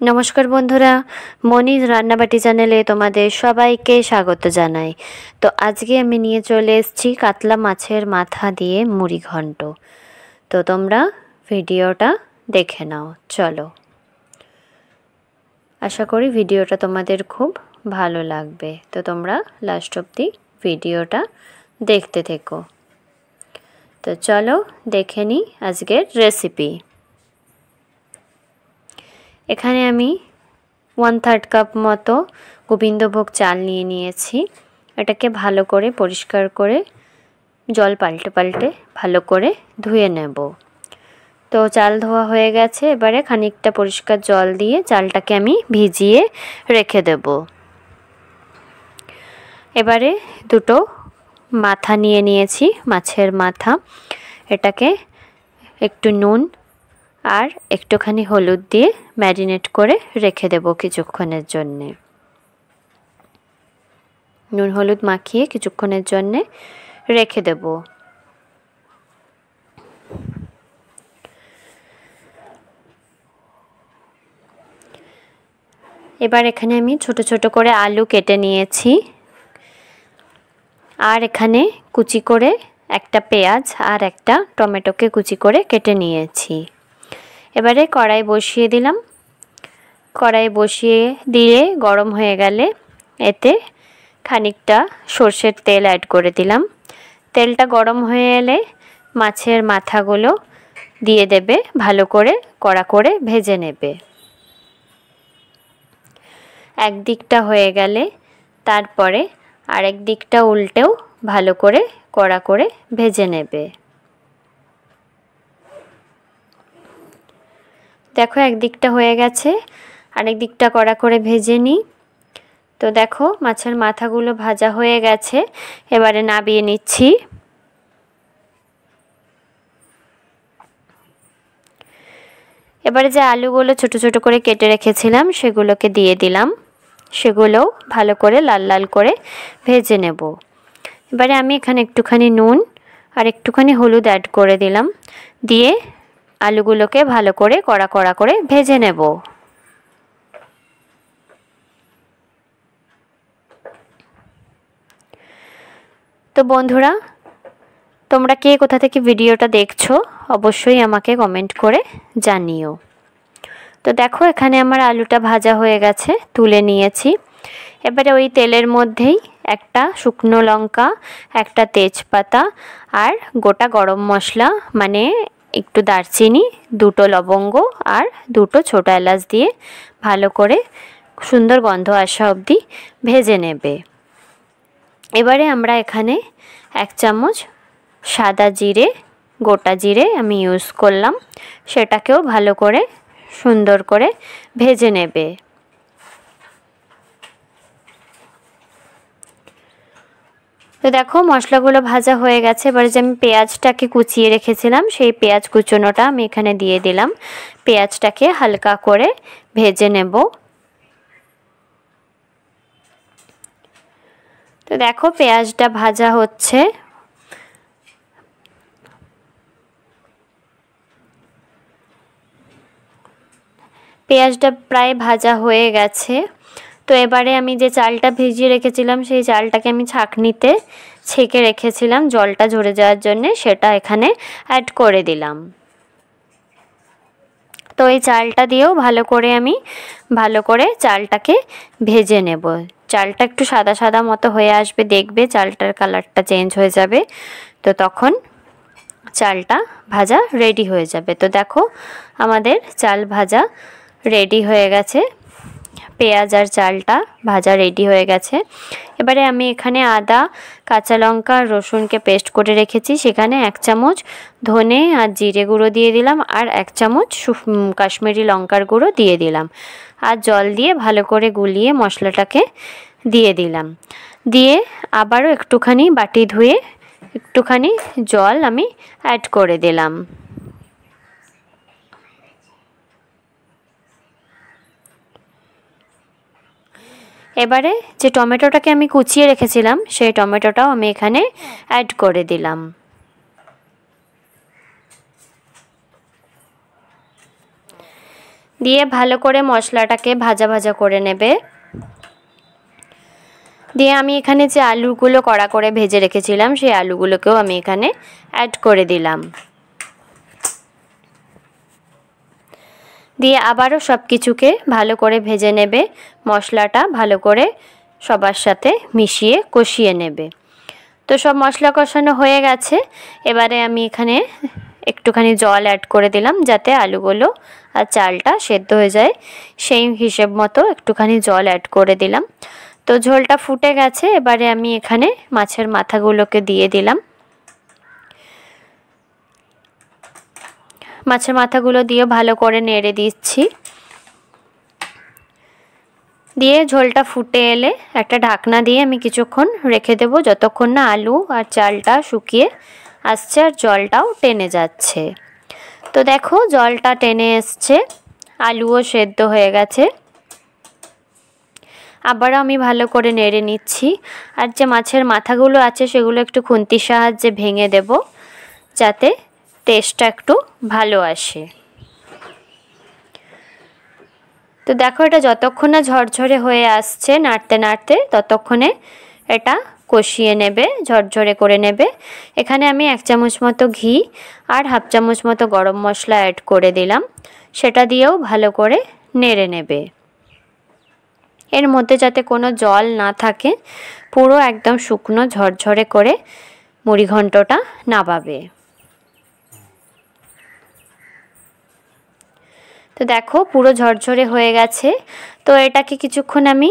নমস্কার বন্ধুরা, মনিজ রান্নাবাটি চ্যানেলে তোমাদের সবাইকে স্বাগত জানাই। তো আজকে আমি নিয়ে চলে এসেছি কাতলা মাছের মাথা দিয়ে মুড়ি ঘন্ট। তো তোমরা ভিডিওটা দেখে নাও, চলো। আশা করি ভিডিওটা তোমাদের খুব ভালো লাগবে। তো তোমরা লাস্ট অবধি ভিডিওটা দেখতে থেকো। তো চলো দেখে নিই আজকের রেসিপি। এখানে আমি 1/3 কাপ মতো গোবিন্দভোগ চাল নিয়ে নিয়েছি। এটাকে ভালো করে পরিষ্কার করে জল পাল্টে পাল্টে ভালো করে ধুয়ে নেব। তো চাল ধোয়া হয়ে গেছে, এবারে খানিকটা পরিষ্কার জল দিয়ে চালটাকে আমি ভিজিয়ে রেখে দেব। এবারে দুটো মাথা নিয়ে নিয়েছি, মাছের মাথা। এটাকে একটু নুন আর একটুখানি হলুদ দিয়ে ম্যারিনেট করে রেখে দেব কিছুক্ষণের জন্যে। নুন হলুদ মাখিয়ে কিছুক্ষণের জন্যে রেখে দেব। এবার এখানে আমি ছোট ছোট করে আলু কেটে নিয়েছি, আর এখানে কুচি করে একটা পেঁয়াজ আর একটা টমেটোকে কুচি করে কেটে নিয়েছি। এবারে কড়াই বসিয়ে দিলাম। কড়াই বসিয়ে দিয়ে গরম হয়ে গেলে এতে খানিকটা সর্ষের তেল অ্যাড করে দিলাম। তেলটা গরম হয়ে এলে মাছের মাথাগুলো দিয়ে দেবে, ভালো করে কড়া করে ভেজে নেবে। এক দিকটা হয়ে গেলে তারপরে আরেক দিকটা উল্টেও ভালো করে কড়া করে ভেজে নেবে। দেখো একদিকটা হয়ে গেছে, আরেক দিকটা কড়া করে ভেজে নিই। তো দেখো মাছের মাথাগুলো ভাজা হয়ে গেছে, এবারে নামিয়ে নিচ্ছি। এবারে যে আলুগুলো ছোট ছোট করে কেটে রেখেছিলাম সেগুলোকে দিয়ে দিলাম। সেগুলোও ভালো করে লাল লাল করে ভেজে নেব। এবারে আমি এখানে একটুখানি নুন আর একটুখানি হলুদ অ্যাড করে দিলাম, দিয়ে আলুগুলোকে ভালো করে কড়া কড়া করে ভেজে নেব। তো বন্ধুরা, তোমরা কে কোথা থেকে ভিডিওটা দেখছো অবশ্যই আমাকে কমেন্ট করে জানিও। তো দেখো এখানে আমার আলুটা ভাজা হয়ে গেছে, তুলে নিয়েছি। এবারে ওই তেলের মধ্যেই একটা শুকনো লঙ্কা, একটা তেজপাতা আর গোটা গরম মশলা মানে একটু দারচিনি, দুটো লবঙ্গ আর দুটো ছোটো এলাচ দিয়ে ভালো করে সুন্দর গন্ধ আসা অবধি ভেজে নেবে। এবারে আমরা এখানে 1 চামচ সাদা জিরে, গোটা জিরে আমি ইউজ করলাম, সেটাকেও ভালো করে সুন্দর করে ভেজে নেবে। তো দেখো মশলাগুলো ভাজা হয়ে গেছে। এবারে যে আমি পেঁয়াজটাকে কুচিয়ে রেখেছিলাম সেই পেঁয়াজ কুচোনোটা আমি এখানে দিয়ে দিলাম। পেঁয়াজটাকে হালকা করে ভেজে নেব। তো দেখো পেঁয়াজটা ভাজা হচ্ছে। পেঁয়াজটা প্রায় ভাজা হয়ে গেছে। তো এবারে আমি যে চালটা ভিজিয়ে রেখেছিলাম সেই চালটাকে আমি ছাঁকনিতে ছেঁকে রেখেছিলাম জলটা ঝরে যাওয়ার জন্যে, সেটা এখানে অ্যাড করে দিলাম। তো এই চালটা দিয়েও ভালো করে চালটাকে ভেজে নেব। চালটা একটু সাদা সাদা মতো হয়ে আসবে, দেখবে চালটার কালারটা চেঞ্জ হয়ে যাবে। তো তখন চালটা ভাজা রেডি হয়ে যাবে। তো দেখো আমাদের চাল ভাজা রেডি হয়ে গেছে, পেঁয়াজ আর চালটা ভাজা রেডি হয়ে গেছে। এবারে আমি এখানে আদা, কাঁচা লঙ্কা আর রসুনকে পেস্ট করে রেখেছি, সেখানে 1 চামচ ধনে আর জিরে গুঁড়ো দিয়ে দিলাম আর 1 চামচ কাশ্মীরি লঙ্কার গুঁড়ো দিয়ে দিলাম, আর জল দিয়ে ভালো করে গুলিয়ে মশলাটাকে দিয়ে দিলাম। দিয়ে আবারও একটুখানি বাটি ধুয়ে একটুখানি জল আমি অ্যাড করে দিলাম। এবারে যে টমেটোটাকে আমি কুচিয়ে রেখেছিলাম সেই টমেটোটাও আমি এখানে অ্যাড করে দিলাম। দিয়ে ভালো করে মশলাটাকে ভাজা ভাজা করে নেবে। দিয়ে আমি এখানে যে আলুগুলো কড়া করে ভেজে রেখেছিলাম সেই আলুগুলোকেও আমি এখানে অ্যাড করে দিলাম। দিয়ে আবারও সব কিছুকে ভালো করে ভেজে নেবে। মশলাটা ভালো করে সবার সাথে মিশিয়ে কষিয়ে নেবে। তো সব মশলা কষানো হয়ে গেছে। এবারে আমি এখানে একটুখানি জল অ্যাড করে দিলাম যাতে আলুগুলো আর চালটা সেদ্ধ হয়ে যায়, সেই হিসেব মতো একটুখানি জল অ্যাড করে দিলাম। তো ঝোলটা ফুটে গেছে। এবারে আমি এখানে মাছের মাথাগুলোকে দিয়ে দিলাম। মাছের মাথাগুলো দিয়ে ভালো করে নেড়ে দিচ্ছি। দিয়ে ঝোলটা ফুটে এলে একটা ঢাকনা দিয়ে আমি কিছুক্ষণ রেখে দেব, যতক্ষণ না আলু আর চালটা শুকিয়ে আসছে আর জলটাও টেনে যাচ্ছে। তো দেখো জলটা টেনে এসছে, আলুও সেদ্ধ হয়ে গেছে। আবারও আমি ভালো করে নেড়ে নিচ্ছি। আর যে মাছের মাথাগুলো আছে সেগুলো একটু খুন্তির সাহায্যে ভেঙে দেব যাতে টেস্টটা একটু ভালো আসে। তো দেখো এটা যতক্ষণ না ঝরঝরে হয়ে আসছে নাড়তে নাড়তে ততক্ষণে এটা কষিয়ে নেবে, ঝরঝরে করে নেবে। এখানে আমি 1 চামচ মতো ঘি আর 1/2 চামচ মতো গরম মশলা অ্যাড করে দিলাম, সেটা দিয়েও ভালো করে নেড়ে নেবে। এর মধ্যে যাতে কোনো জল না থাকে, পুরো একদম শুকনো ঝরঝরে করে মুড়িঘণ্টটা নাবাবে। তো দেখো পুরো ঝরঝরে হয়ে গেছে। তো এটাকে কিছুক্ষণ আমি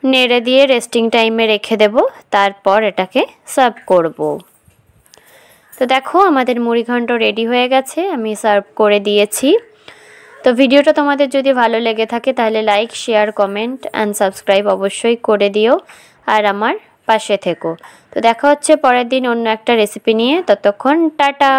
নেড়ে দিয়ে রেস্টিং টাইমে রেখে দেব, তারপর এটাকে সার্ভ করব। তো দেখো আমাদের মুড়িঘণ্ট রেডি হয়ে গেছে, আমি সার্ভ করে দিয়েছি। তো ভিডিওটা তোমাদের যদি ভালো লেগে থাকে তাহলে like, share, comment and subscribe অবশ্যই করে দিও আর আমার পাশে থেকো। তো দেখা হচ্ছে পরের দিন অন্য একটা রেসিপি নিয়ে। ততক্ষণ টাটা।